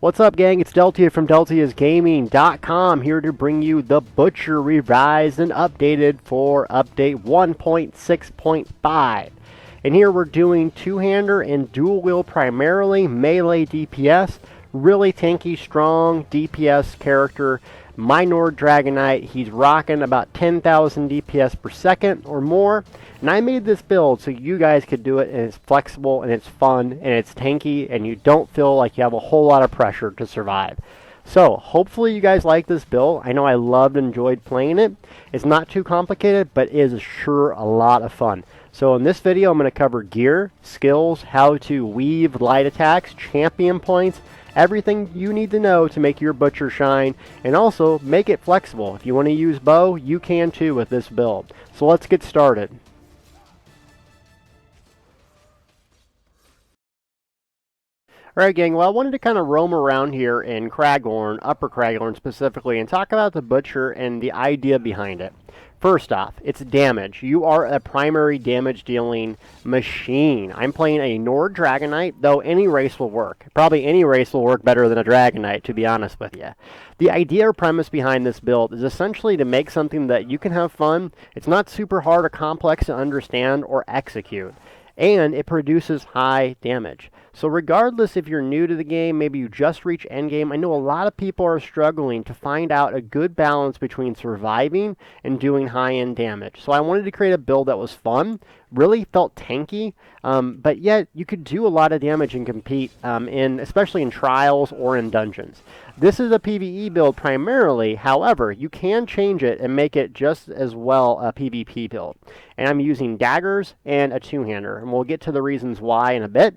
What's up, gang? It's Deltia from DeltiasGaming.com here to bring you the Butcher revised and updated for update 1.6.5. And here we're doing two-hander and dual wield, primarily melee DPS. Really tanky, strong DPS character. Untitled Dragonknight. He's rocking about 10,000 DPS per second or more. And I made this build so you guys could do it, and it's flexible, and it's fun, and it's tanky, and you don't feel like you have a whole lot of pressure to survive. So, hopefully you guys like this build. I know I loved and enjoyed playing it. It's not too complicated, but it is sure a lot of fun. So in this video, I'm going to cover gear, skills, how to weave light attacks, champion points, everything you need to know to make your Butcher shine, and also make it flexible. If you want to use bow, you can too with this build. So let's get started. Alright, gang, well, I wanted to kind of roam around here in Craghorn, Upper Craghorn specifically, and talk about the Butcher and the idea behind it. First off, it's damage. You are a primary damage dealing machine. I'm playing a Untitled Dragonknight, though any race will work. Probably any race will work better than a Dragonknight, to be honest with you. The idea or premise behind this build is essentially to make something that you can have fun. It's not super hard or complex to understand or execute. And it produces high damage. So regardless if you're new to the game, maybe you just reach endgame, I know a lot of people are struggling to find out a good balance between surviving and doing high-end damage. So I wanted to create a build that was fun, really felt tanky, but yet you could do a lot of damage and compete, especially in trials or in dungeons. This is a PvE build primarily, however, you can change it and make it just as well a PvP build. And I'm using daggers and a two-hander, and we'll get to the reasons why in a bit.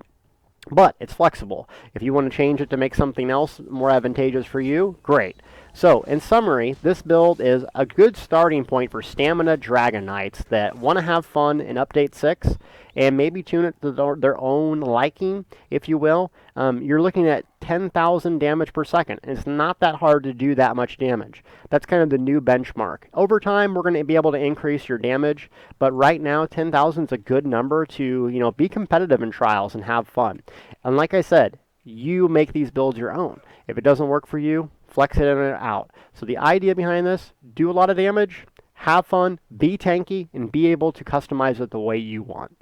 But it's flexible. If you want to change it to make something else more advantageous for you, great. So, in summary, this build is a good starting point for stamina Dragoknights that want to have fun in Update 6 and maybe tune it to their own liking, if you will. You're looking at 10,000 damage per second. It's not that hard to do that much damage. That's kind of the new benchmark. Over time, we're going to be able to increase your damage, but right now, 10,000 is a good number to, be competitive in trials and have fun. And like I said, you make these builds your own. If it doesn't work for you, flex it in and out. So the idea behind this, do a lot of damage, have fun, be tanky, and be able to customize it the way you want.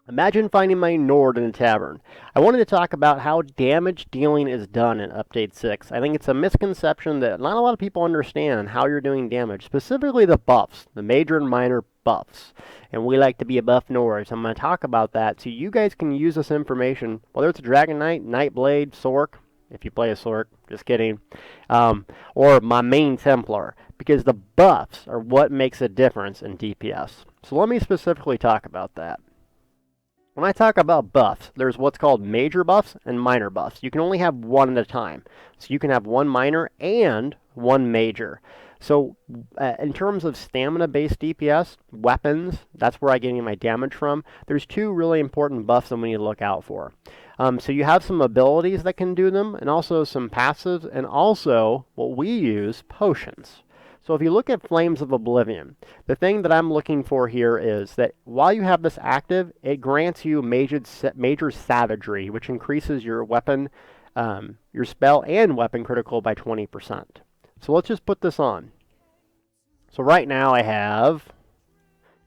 Imagine finding my Nord in a tavern. I wanted to talk about how damage dealing is done in Update 6. I think it's a misconception that not a lot of people understand how you're doing damage, specifically the buffs, the major and minor buffs. And we like to be a buff Nord, so I'm going to talk about that so you guys can use this information, whether it's a Dragonknight, Nightblade, Sork, if you play a Sork, just kidding, or my main Templar, because the buffs are what makes a difference in DPS. So let me specifically talk about that. When I talk about buffs, there's what's called major buffs and minor buffs. You can only have one at a time. So you can have one minor and one major. So in terms of stamina-based DPS, weapons, that's where I get my damage from. There's two really important buffs that we need to look out for. So you have some abilities that can do them, and also some passives, and also what we use, potions. So if you look at Flames of Oblivion, the thing that I'm looking for here is that while you have this active, it grants you major savagery, which increases your weapon, your spell and weapon critical by 20%. So let's just put this on. So right now I have,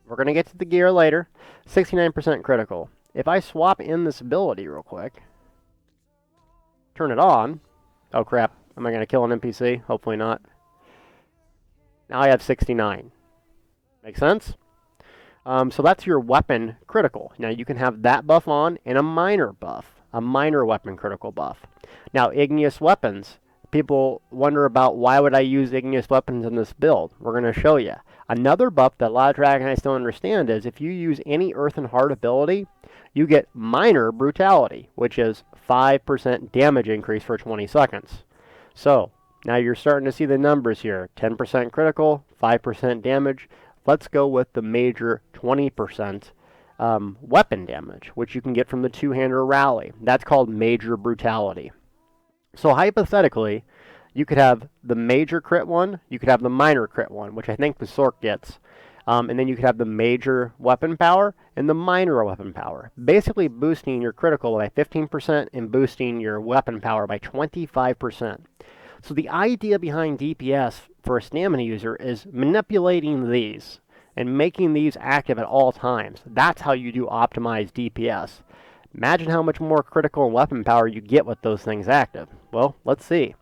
we're going to get to the gear later, 69% critical. If I swap in this ability real quick, turn it on, oh crap, am I going to kill an NPC? Hopefully not. Now I have 69. Make sense? So that's your weapon critical. Now you can have that buff on and a minor buff, a minor weapon critical buff. Now igneous weapons, people wonder about why would I use igneous weapons in this build. We're going to show you. Another buff that a lot of Dragoknights don't understand is if you use any Earth and Heart ability, you get minor brutality, which is 5% damage increase for 20 seconds. So now you're starting to see the numbers here. 10% critical, 5% damage. Let's go with the major 20% weapon damage, which you can get from the two-hander rally. That's called major brutality. So hypothetically, you could have the major crit one, you could have the minor crit one, which I think the Sork gets. And then you could have the major weapon power and the minor weapon power, basically boosting your critical by 15% and boosting your weapon power by 25%. So the idea behind DPS for a stamina user is manipulating these and making these active at all times. That's how you do optimized DPS. Imagine how much more critical and weapon power you get with those things active. Well, let's see.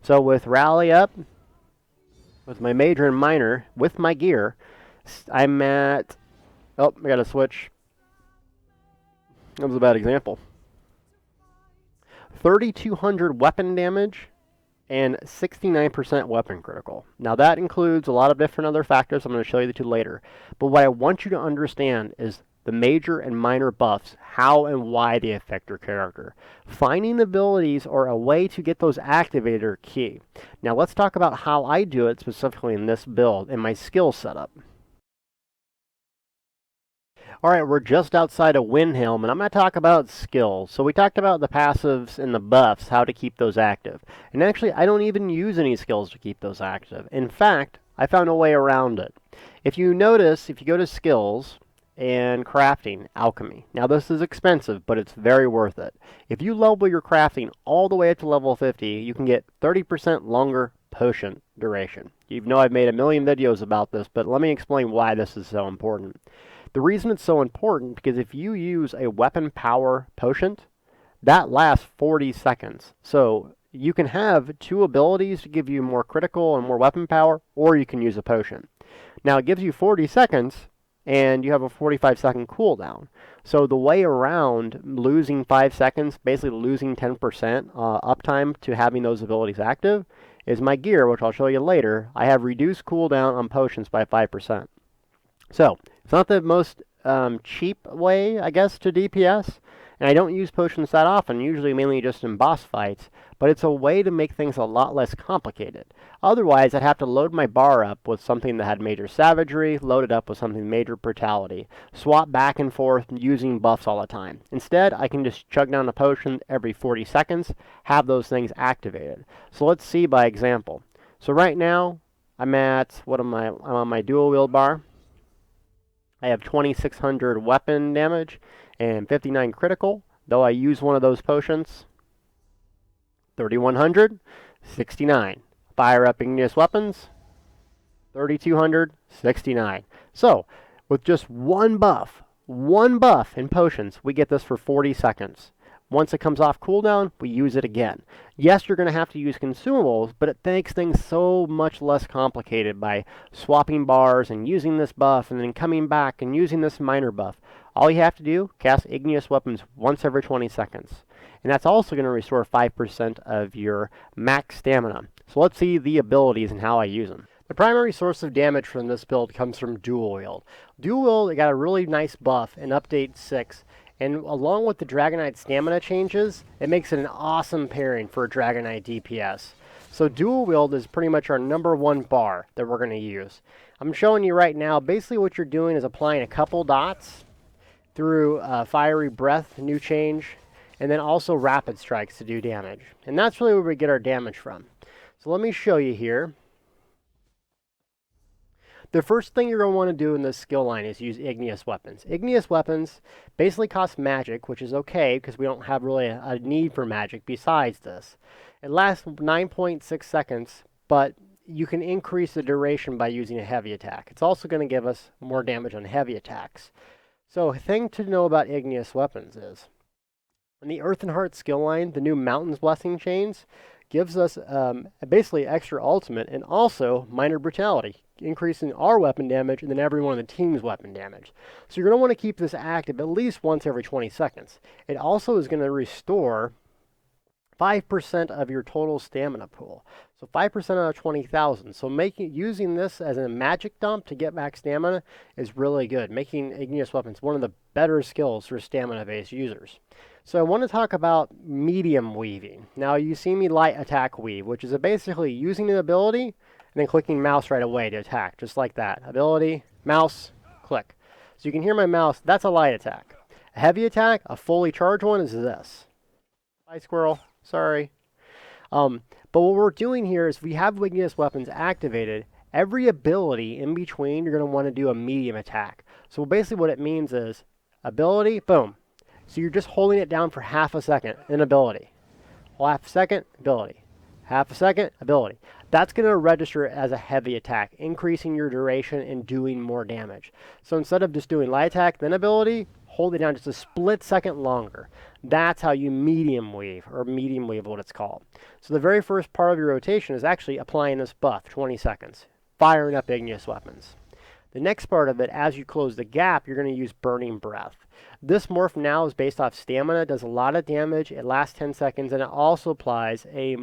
So with Rally Up, with my major and minor, with my gear, I'm at... Oh, I gotta switch. That was a bad example. 3,200 weapon damage and 69% weapon critical. Now that includes a lot of different other factors. I'm going to show you the two later. But what I want you to understand is the major and minor buffs, how and why they affect your character. Finding abilities or a way to get those activated are key. Now let's talk about how I do it specifically in this build and my skill setup. Alright, we're just outside of Windhelm, and I'm going to talk about skills. So we talked about the passives and the buffs, how to keep those active. And actually, I don't even use any skills to keep those active. In fact, I found a way around it. If you notice, if you go to skills and crafting, alchemy. Now this is expensive, but it's very worth it. If you level your crafting all the way up to level 50, you can get 30% longer potion duration. You know I've made a million videos about this, but let me explain why this is so important. The reason it's so important, because if you use a weapon power potion, that lasts 40 seconds. So you can have two abilities to give you more critical and more weapon power, or you can use a potion. Now it gives you 40 seconds, and you have a 45-second cooldown. So the way around losing 5 seconds, basically losing 10% uptime to having those abilities active, is my gear, which I'll show you later. I have reduced cooldown on potions by 5%. So, it's not the most cheap way, I guess, to DPS, and I don't use potions that often, usually mainly just in boss fights, but it's a way to make things a lot less complicated. Otherwise, I'd have to load my bar up with something that had major savagery, load it up with something major brutality, swap back and forth using buffs all the time. Instead, I can just chug down a potion every 40 seconds, have those things activated. So let's see by example. So right now, I'm on my dual wield bar. I have 2,600 weapon damage and 59 critical, though I use one of those potions. 3,100, 69. Fire up igneous weapons, 3,200, 69. So, with just one buff in potions, we get this for 40 seconds. Once it comes off cooldown, we use it again. Yes, you're going to have to use consumables, but it makes things so much less complicated by swapping bars and using this buff and then coming back and using this minor buff. All you have to do, cast igneous weapons once every 20 seconds. And that's also going to restore 5% of your max stamina. So let's see the abilities and how I use them. The primary source of damage from this build comes from Dual Wield. Dual Wield got a really nice buff in Update 6. And along with the Dragonknight stamina changes, it makes it an awesome pairing for a Dragonknight DPS. So Dual Wield is pretty much our #1 bar that we're going to use. I'm showing you right now, basically what you're doing is applying a couple dots through Fiery Breath, new change, and then also Rapid Strikes to do damage. And that's really where we get our damage from. So let me show you here. The first thing you're going to want to do in this skill line is use igneous weapons. Igneous weapons basically cost magic, which is okay because we don't have really a need for magic besides this. It lasts 9.6 seconds, but you can increase the duration by using a heavy attack. It's also going to give us more damage on heavy attacks. So a thing to know about igneous weapons is, in the Earth and Heart skill line, the new Mountains Blessing Chains gives us basically extra ultimate and also minor brutality, increasing our weapon damage and then everyone on the team's weapon damage. So you're going to want to keep this active at least once every 20 seconds. It also is going to restore 5% of your total stamina pool. So 5% out of 20,000. So using this as a magic dump to get back stamina is really good. Making igneous weapons one of the better skills for stamina-based users. So I want to talk about medium weaving. Now you see me light attack weave, which is basically using an ability and then clicking mouse right away to attack, just like that. Ability, mouse, click. So you can hear my mouse, that's a light attack. A heavy attack, a fully charged one, is this. Bye, squirrel. Sorry. But what we're doing here is we have igneous weapons activated. Every ability in between, you're going to want to do a medium attack. So basically what it means is ability, boom. So you're just holding it down for half a second in ability. Half a second, ability. Half a second, ability. That's going to register as a heavy attack, increasing your duration and doing more damage. So instead of just doing light attack, then ability, hold it down just a split second longer. That's how you medium weave, or medium weave what it's called. So the very first part of your rotation is actually applying this buff, 20 seconds, firing up igneous weapons. The next part of it, as you close the gap, you're going to use Burning Breath. This morph now is based off stamina, does a lot of damage, it lasts 10 seconds, and it also applies a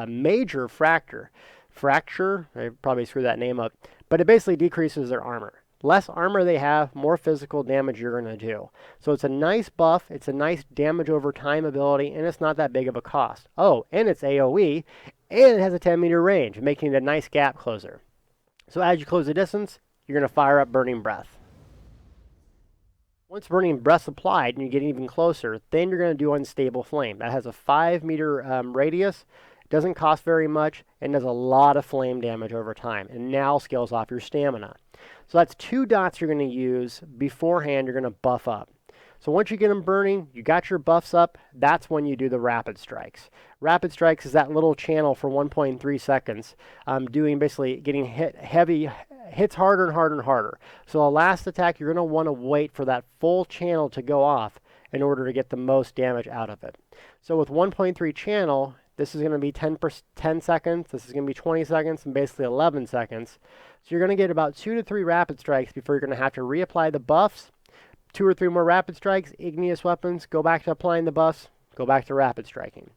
major fracture. Fracture, I probably screwed that name up, but it basically decreases their armor. Less armor they have, more physical damage you're going to do. So it's a nice buff, it's a nice damage over time ability, and it's not that big of a cost. Oh, and it's AoE, and it has a 10-meter range, making it a nice gap closer. So as you close the distance, you're going to fire up Burning Breath. Once Burning Breath's applied and you get even closer, then you're going to do Unstable Flame. That has a 5-meter radius, doesn't cost very much, and does a lot of flame damage over time, and now scales off your stamina. So that's 2 dots you're going to use beforehand you're going to buff up. So once you get them burning, you got your buffs up, that's when you do the Rapid Strikes. Rapid Strikes is that little channel for 1.3 seconds, doing basically getting hits harder and harder and harder. So the last attack, you're going to want to wait for that full channel to go off in order to get the most damage out of it. So with 1.3 channel, this is going to be 10 seconds, this is going to be 20 seconds, and basically 11 seconds. So you're going to get about 2 to 3 Rapid Strikes before you're going to have to reapply the buffs. 2 or 3 more Rapid Strikes, igneous weapons, go back to applying the buffs, go back to Rapid Striking.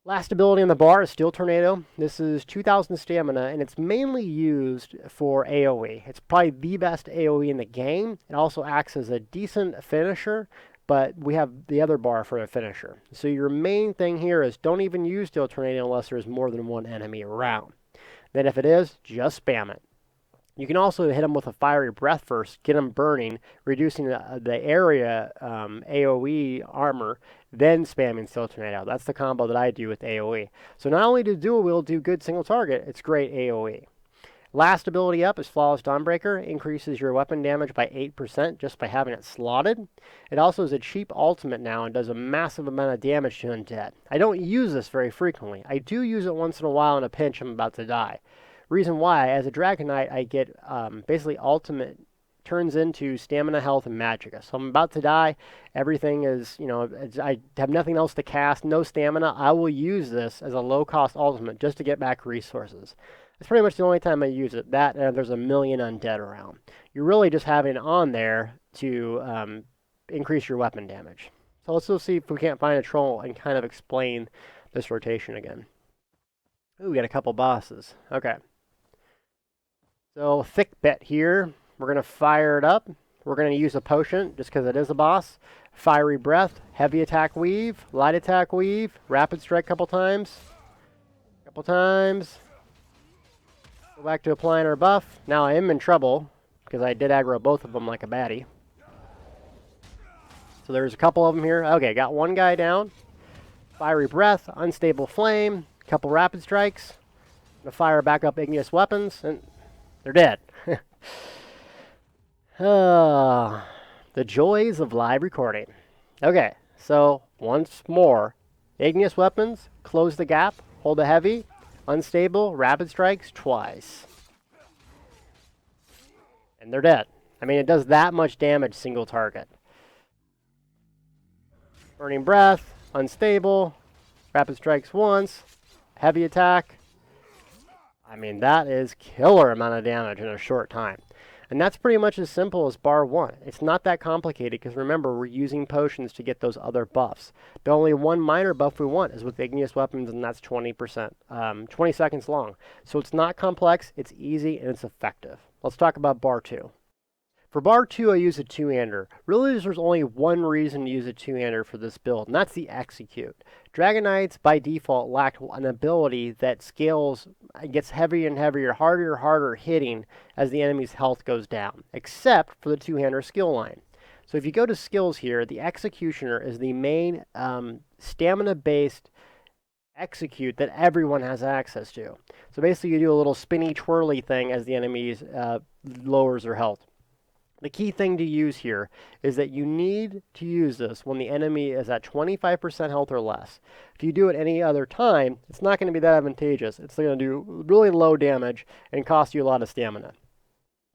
Last ability on the bar is Steel Tornado. This is 2,000 stamina, and it's mainly used for AoE. It's probably the best AoE in the game. It also acts as a decent finisher, but we have the other bar for a finisher. So your main thing here is don't even use Steel Tornado unless there's more than one enemy around. Then if it is, just spam it. You can also hit them with a Fiery Breath first, get them burning, reducing the area AoE armor, then spamming Steel Tornado. That's the combo that I do with AoE. So not only does Dual Wield do good single target, it's great AoE. Last ability up is Flawless Dawnbreaker. Increases your weapon damage by 8% just by having it slotted. It also is a cheap ultimate now and does a massive amount of damage to undead. I don't use this very frequently. I do use it once in a while in a pinch I'm about to die. Reason why, as a Dragon Knight, I get basically ultimate turns into stamina, health, and magicka. So I'm about to die. Everything is, I have nothing else to cast, no stamina. I will use this as a low-cost ultimate just to get back resources. It's pretty much the only time I use it. That and there's a million undead around. You're really just having it on there to increase your weapon damage. So let's go see if we can't find a troll and kind of explain this rotation again. Ooh, we got a couple bosses. Okay. So thick bit here, we're going to fire it up. We're going to use a potion just because it is a boss. Fiery Breath, heavy attack weave, light attack weave, rapid strike couple times. Go back to applying our buff. Now I am in trouble because I did aggro both of them like a baddie. So there's a couple of them here. Okay, got one guy down. Fiery Breath, Unstable Flame, couple rapid strikes. I'm going to fire back up igneous weapons and they're dead. The joys of live recording. Okay, so once more. Igneous weapons, close the gap, hold a heavy, unstable, rapid strikes twice. And they're dead. I mean, it does that much damage single target. Burning Breath, unstable, rapid strikes once, heavy attack. I mean, that is killer amount of damage in a short time. And that's pretty much as simple as bar 1. It's not that complicated because remember, we're using potions to get those other buffs. The only one minor buff we want is with igneous weapons, and that's 20%, 20 seconds long. So it's not complex, it's easy, and it's effective. Let's talk about bar 2. For bar 2, I use a two-hander. Really, there's only one reason to use a two-hander for this build, and that's the execute. Dragon Knights, by default, lack an ability that scales, gets heavier and heavier, harder and harder hitting as the enemy's health goes down, except for the two-hander skill line. So if you go to skills here, the Executioner is the main stamina-based execute that everyone has access to. So basically you do a little spinny twirly thing as the enemies lowers their health. The key thing to use here is that you need to use this when the enemy is at 25% health or less. If you do it any other time, it's not going to be that advantageous. It's going to do really low damage and cost you a lot of stamina.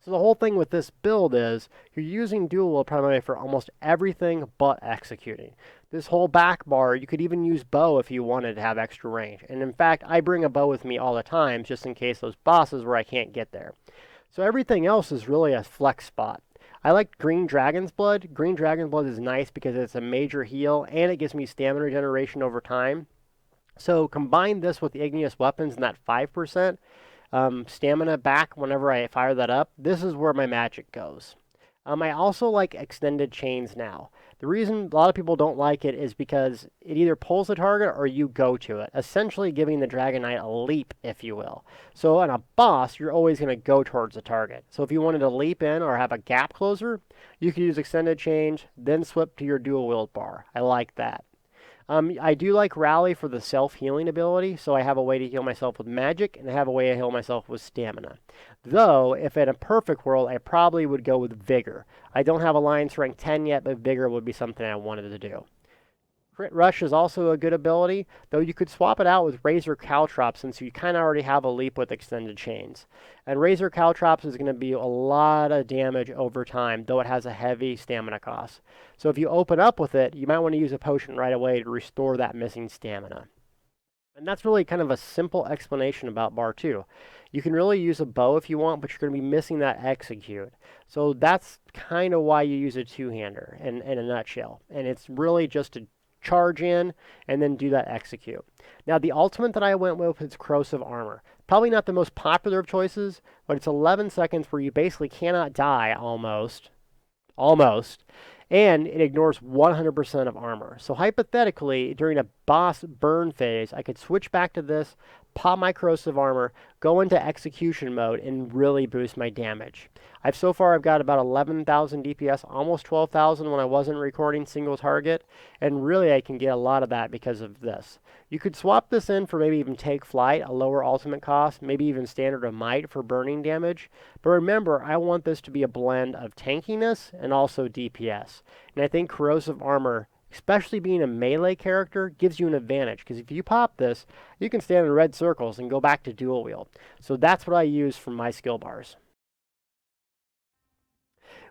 So the whole thing with this build is you're using dual wield primarily for almost everything but executing. This whole back bar, you could even use bow if you wanted to have extra range. And in fact, I bring a bow with me all the time just in case those bosses where I can't get there. So everything else is really a flex spot. I like Green Dragon's Blood. Green Dragon's Blood is nice because it's a major heal and it gives me stamina regeneration over time. So combine this with the igneous weapons and that 5%. Stamina back whenever I fire that up. This is where my magic goes. I also like extended chains now. The reason a lot of people don't like it is because it either pulls the target or you go to it, essentially giving the Dragon Knight a leap, if you will. So on a boss, you're always going to go towards the target. So if you wanted to leap in or have a gap closer, you could use extended chains, then swap to your dual wield bar. I like that. I do like Rally for the self-healing ability, so I have a way to heal myself with magic, and I have a way to heal myself with stamina. Though, if in a perfect world, I probably would go with Vigor. I don't have Alliance rank 10 yet, but Vigor would be something I wanted to do. Crit Rush is also a good ability, though you could swap it out with Razor Caltrops since you kind of already have a leap with extended chains. And Razor Caltrops is going to be a lot of damage over time, though it has a heavy stamina cost. So if you open up with it, you might want to use a potion right away to restore that missing stamina. And that's really kind of a simple explanation about Bar 2. You can really use a bow if you want, but you're going to be missing that execute. So that's kind of why you use a two-hander in a nutshell. And it's really just to charge in and then do that execute. Now the ultimate that I went with is Corrosive Armor. Probably not the most popular of choices, but it's 11 seconds where you basically cannot die almost, and it ignores 100% of armor. So hypothetically, during a boss burn phase, I could switch back to this, pop my Corrosive Armor, go into execution mode, and really boost my damage. So far I've got about 11,000 DPS, almost 12,000 when I wasn't recording single target, and really I can get a lot of that because of this. You could swap this in for maybe even Take Flight, a lower ultimate cost, maybe even Standard of Might for burning damage. But remember, I want this to be a blend of tankiness and also DPS. And I think Corrosive Armor, especially being a melee character, gives you an advantage. Because if you pop this, you can stand in red circles and go back to dual wield. So that's what I use for my skill bars.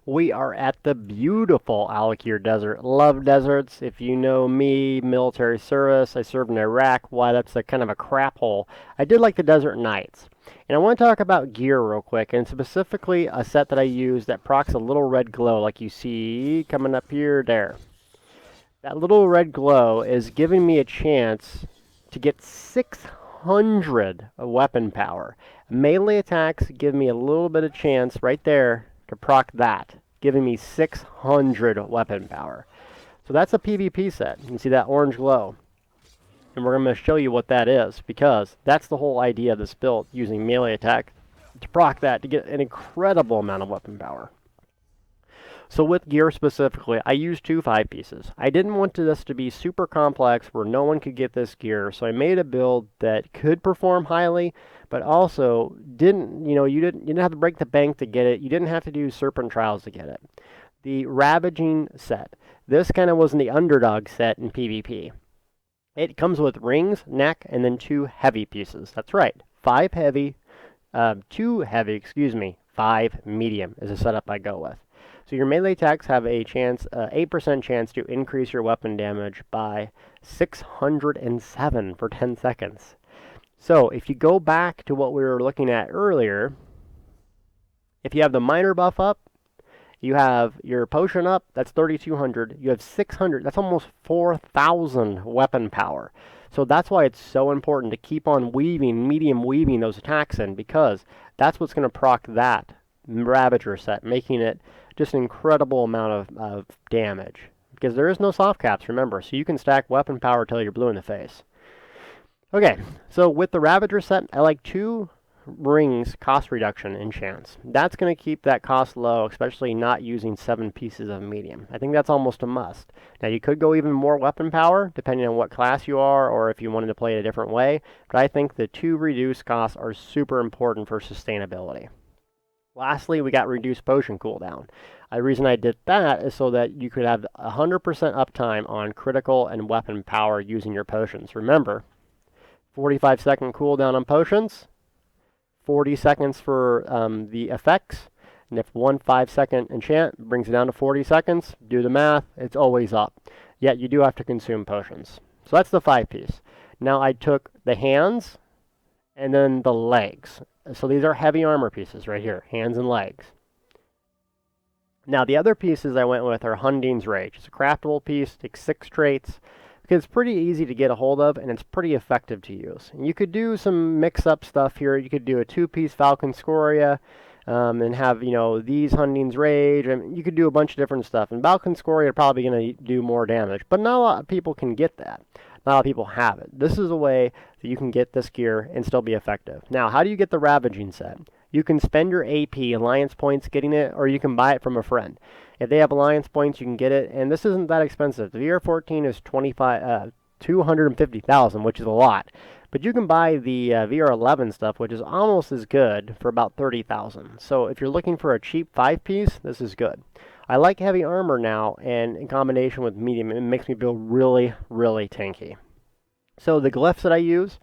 We are at the beautiful Al-Akir Desert. Love deserts. If you know me, military service, I served in Iraq. Why, that's a kind of a crap hole. I did like the Desert Nights. And I want to talk about gear real quick, and specifically a set that I use that procs a little red glow like you see coming up here, there. That little red glow is giving me a chance to get 600 weapon power. Melee attacks give me a little bit of chance right there to proc that, giving me 600 weapon power. So that's a PvP set. You can see that orange glow. And we're going to show you what that is, because that's the whole idea of this build, using melee attack to proc that to get an incredible amount of weapon power. So with gear specifically, I used 2 5-pieces. I didn't want this to be super complex where no one could get this gear, so I made a build that could perform highly, but also didn't, you didn't have to break the bank to get it. You didn't have to do Serpent Trials to get it. The Ravaging set. This kind of was the underdog set in PvP. It comes with rings, neck, and then 2 heavy pieces. That's right, 2 heavy, 5 medium is the setup I go with. So your melee attacks have a chance, 8% chance to increase your weapon damage by 607 for 10 seconds. So if you go back to what we were looking at earlier, if you have the minor buff up, you have your potion up, that's 3,200. You have 600, that's almost 4,000 weapon power. So that's why it's so important to keep on medium weaving those attacks in, because that's what's going to proc that Ravager set, making it just an incredible amount of damage. Because there is no soft caps, remember, so you can stack weapon power till you're blue in the face. Okay, so with the Ravager set, I like 2 brings cost reduction enchants. That's going to keep that cost low, especially not using 7 pieces of medium. I think that's almost a must. Now you could go even more weapon power, depending on what class you are, or if you wanted to play it a different way, but I think the 2 reduced costs are super important for sustainability. Lastly, we got reduced potion cooldown. The reason I did that is so that you could have 100% uptime on critical and weapon power using your potions. Remember, 45-second cooldown on potions, 40 seconds for the effects, and if one 5-second enchant brings it down to 40 seconds, do the math, it's always up. Yet you do have to consume potions. So that's the 5-piece. Now I took the hands and then the legs. So these are heavy armor pieces right here, hands and legs. Now the other pieces I went with are Hunding's Rage. It's a craftable piece, takes 6 traits, because it's pretty easy to get a hold of and it's pretty effective to use. And you could do some mix-up stuff here. You could do a 2-piece Falcon Scoria and have, you know, these Hunding's Rage. I mean, you could do a bunch of different stuff. And Falcon Scoria are probably going to do more damage, but not a lot of people can get that. Not a lot of people have it. This is a way that you can get this gear and still be effective. Now, how do you get the Ravaging set? You can spend your AP Alliance points getting it, or you can buy it from a friend. If they have Alliance points, you can get it, and this isn't that expensive. The VR14 is 250,000, which is a lot. But you can buy the VR11 stuff, which is almost as good, for about 30,000. So if you're looking for a cheap 5-piece, this is good. I like heavy armor now, and in combination with medium, it makes me feel really, really tanky. So the glyphs that I use,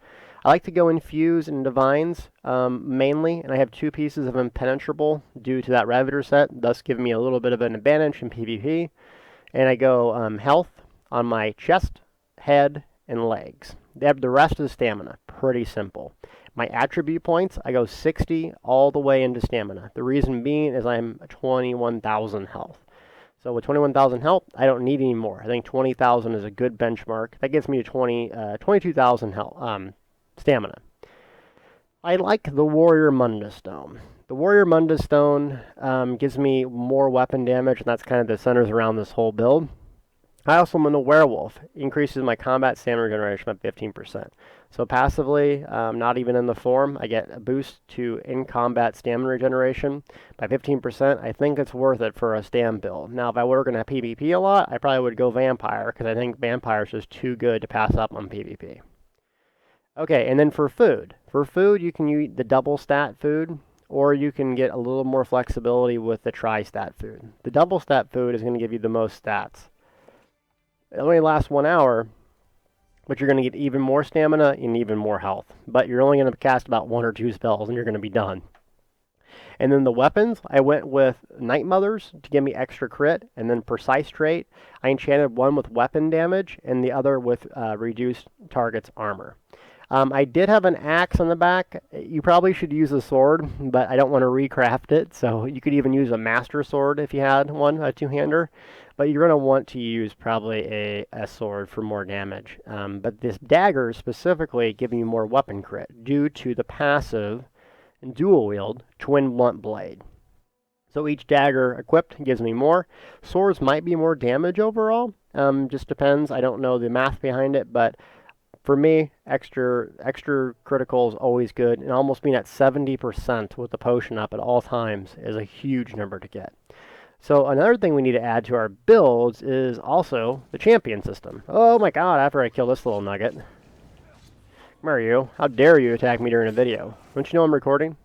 I like to go infuse and divines mainly, and I have 2 pieces of impenetrable due to that Ravager set, thus giving me a little bit of an advantage in PvP. And I go health on my chest, head, and legs. They have the rest of the stamina. Pretty simple. My attribute points, I go 60 all the way into stamina. The reason being is I'm 21,000 health. So with 21,000 health, I don't need any more. I think 20,000 is a good benchmark. That gets me to 22,000 health stamina. I like the Warrior Munda Stone. The Warrior Munda Stone gives me more weapon damage, and that's kind of the centers around this whole build. I also am in a werewolf. It increases my combat stamina generation by 15%. So passively, not even in the form, I get a boost to in-combat stamina regeneration by 15%. I think it's worth it for a stam build. Now, if I were going to PvP a lot, I probably would go Vampire, because I think Vampire is just too good to pass up on PvP. Okay, and then for food. For food, you can use the double stat food, or you can get a little more flexibility with the tri-stat food. The double stat food is going to give you the most stats. It only lasts 1 hour, but you're going to get even more stamina and even more health. But you're only going to cast about 1 or 2 spells, and you're going to be done. And then the weapons, I went with Night Mothers to give me extra crit, and then Precise Trait. I enchanted one with weapon damage, and the other with reduced target's armor. I did have an axe on the back. You probably should use a sword, but I don't want to recraft it, so you could even use a master sword if you had one, a 2-hander. But you're going to want to use probably a sword for more damage. But this dagger specifically giving you more weapon crit due to the passive and dual wield twin blunt blade. So each dagger equipped gives me more. Swords might be more damage overall. Just depends. I don't know the math behind it, but for me, extra critical is always good, and almost being at 70% with the potion up at all times is a huge number to get. So another thing we need to add to our builds is also the champion system. Oh my god, after I kill this little nugget. Come here, you. How dare you attack me during a video? Don't you know I'm recording?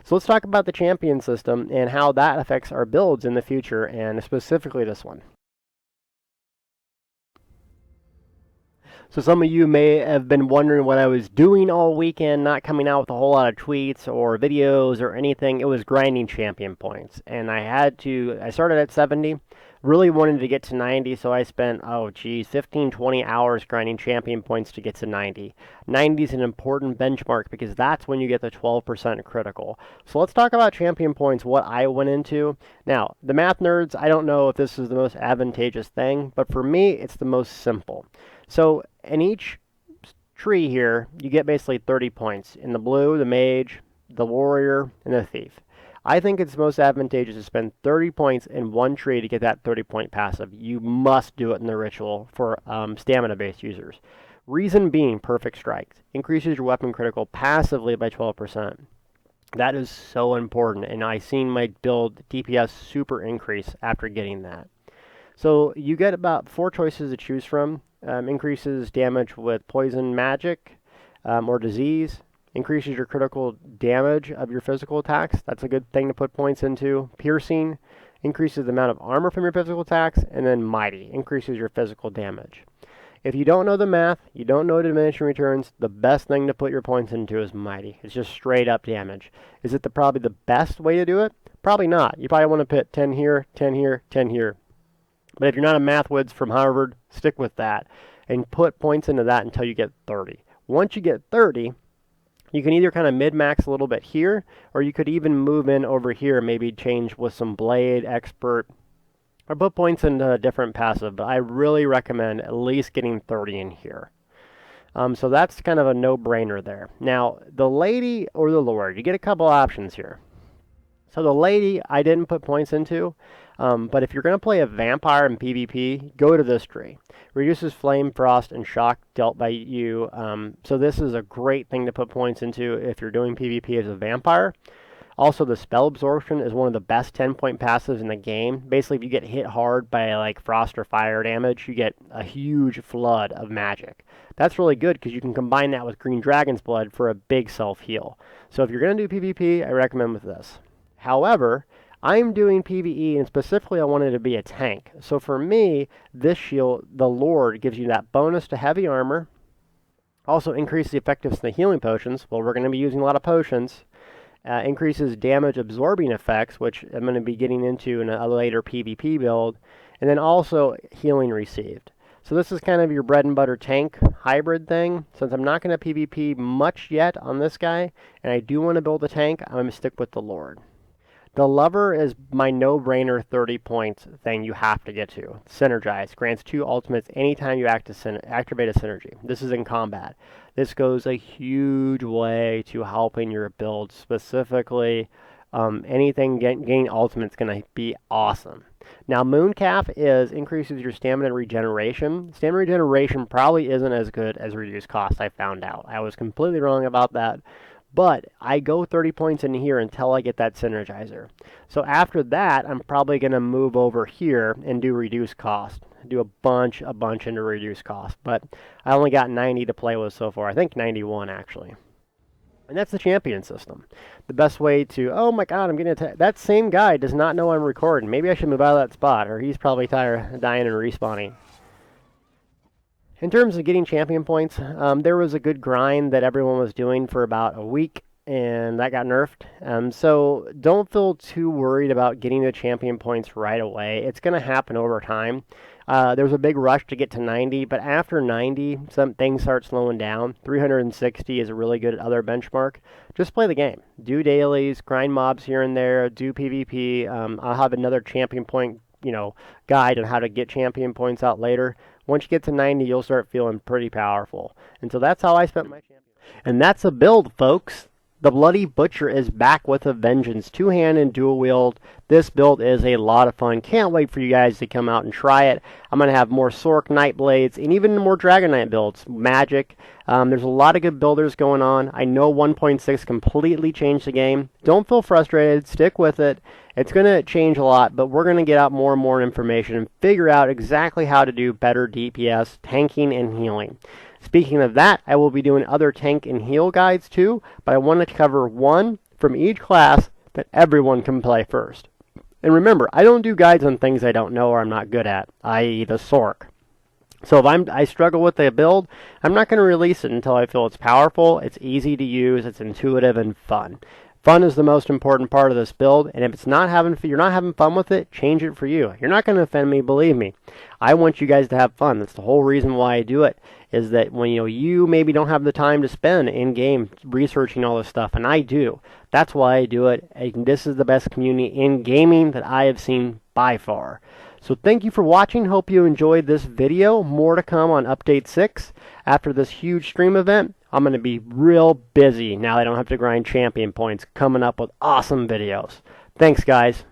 So let's talk about the champion system and how that affects our builds in the future, and specifically this one. So some of you may have been wondering what I was doing all weekend, not coming out with a whole lot of tweets or videos or anything. It was grinding champion points. And I started at 70, really wanted to get to 90, so I spent, 15, 20 hours grinding champion points to get to 90. 90 is an important benchmark because that's when you get the 12% critical. So let's talk about champion points, what I went into. Now, the math nerds, I don't know if this is the most advantageous thing, but for me, it's the most simple. So in each tree here, you get basically 30 points. In the blue, the mage, the warrior, and the thief. I think it's most advantageous to spend 30 points in one tree to get that 30-point passive. You must do it in the ritual for stamina-based users. Reason being perfect strikes. Increases your weapon critical passively by 12%. That is so important, and I seen my build DPS super increase after getting that. So you get about 4 choices to choose from. Increases damage with poison magic or disease. Increases your critical damage of your physical attacks. That's a good thing to put points into. Piercing. Increases the amount of armor from your physical attacks. And then mighty. Increases your physical damage. If you don't know the math, you don't know diminishing returns, the best thing to put your points into is mighty. It's just straight up damage. Is it probably the best way to do it? Probably not. You probably want to put 10 here, 10 here, 10 here. But if you're not a math whiz from Harvard, stick with that and put points into that until you get 30. Once you get 30, you can either kind of mid-max a little bit here, or you could even move in over here, maybe change with some blade, expert, or put points into a different passive. But I really recommend at least getting 30 in here. So that's kind of a no-brainer there. Now, the lady or the lord, you get a couple options here. So the lady, I didn't put points into. But if you're going to play a vampire in PvP, go to this tree. Reduces flame, frost, and shock dealt by you. So this is a great thing to put points into if you're doing PvP as a vampire. Also, the spell absorption is one of the best 10-point passives in the game. Basically, if you get hit hard by like frost or fire damage, you get a huge flood of magic. That's really good because you can combine that with Green Dragon's Blood for a big self-heal. So if you're going to do PvP, I recommend with this. However, I'm doing PvE, and specifically I wanted to be a tank. So for me, this shield, the Lord, gives you that bonus to heavy armor. Also increases the effectiveness of the healing potions. Well, we're going to be using a lot of potions. Increases damage absorbing effects, which I'm going to be getting into in a later PvP build. And then also healing received. So this is kind of your bread and butter tank hybrid thing. Since I'm not going to PvP much yet on this guy, and I do want to build a tank, I'm going to stick with the Lord. The Lover is my no-brainer 30-point thing you have to get to. Synergize. Grants 2 ultimates anytime you activate a synergy. This is in combat. This goes a huge way to helping your build. Specifically, anything gaining ultimates is going to be awesome. Now, Mooncalf increases your stamina regeneration. Stamina regeneration probably isn't as good as reduced cost, I found out. I was completely wrong about that. But I go 30 points in here until I get that Synergizer. So after that, I'm probably going to move over here and do reduced cost. Do a bunch into reduced cost. But I only got 90 to play with so far. I think 91 actually. And that's the champion system. The best way to, oh my god, I'm getting attacked. That same guy does not know I'm recording. Maybe I should move out of that spot, or he's probably tired of dying and respawning. In terms of getting champion points, there was a good grind that everyone was doing for about a week, and that got nerfed. So don't feel too worried about getting the champion points right away. It's going to happen over time. There was a big rush to get to 90, but after 90, some things start slowing down. 360 is a really good other benchmark. Just play the game. Do dailies, grind mobs here and there, do PvP. I'll have another champion point, guide on how to get champion points out later. Once you get to 90, you'll start feeling pretty powerful. And so that's how I spent my champion. And that's a build, folks. The Bloody Butcher is back with a vengeance. 2-hand and dual wield. This build is a lot of fun. Can't wait for you guys to come out and try it. I'm going to have more Sork Knight Blades and even more Dragon Knight builds. Magic. There's a lot of good builders going on. I know 1.6 completely changed the game. Don't feel frustrated. Stick with it. It's going to change a lot, but we're going to get out more and more information and figure out exactly how to do better DPS, tanking, and healing. Speaking of that, I will be doing other tank and heal guides too, but I want to cover one from each class that everyone can play first. And remember, I don't do guides on things I don't know or I'm not good at, i.e. the Sork. So if I struggle with a build, I'm not going to release it until I feel it's powerful, it's easy to use, it's intuitive, and fun. Fun is the most important part of this build, and if you're not having fun with it, change it for you. You're not going to offend me, believe me. I want you guys to have fun. That's the whole reason why I do it, is that when you maybe don't have the time to spend in-game researching all this stuff, and I do. That's why I do it. And this is the best community in gaming that I have seen by far. So thank you for watching. Hope you enjoyed this video. More to come on Update 6. After this huge stream event, I'm going to be real busy now that I don't have to grind champion points, coming up with awesome videos. Thanks, guys.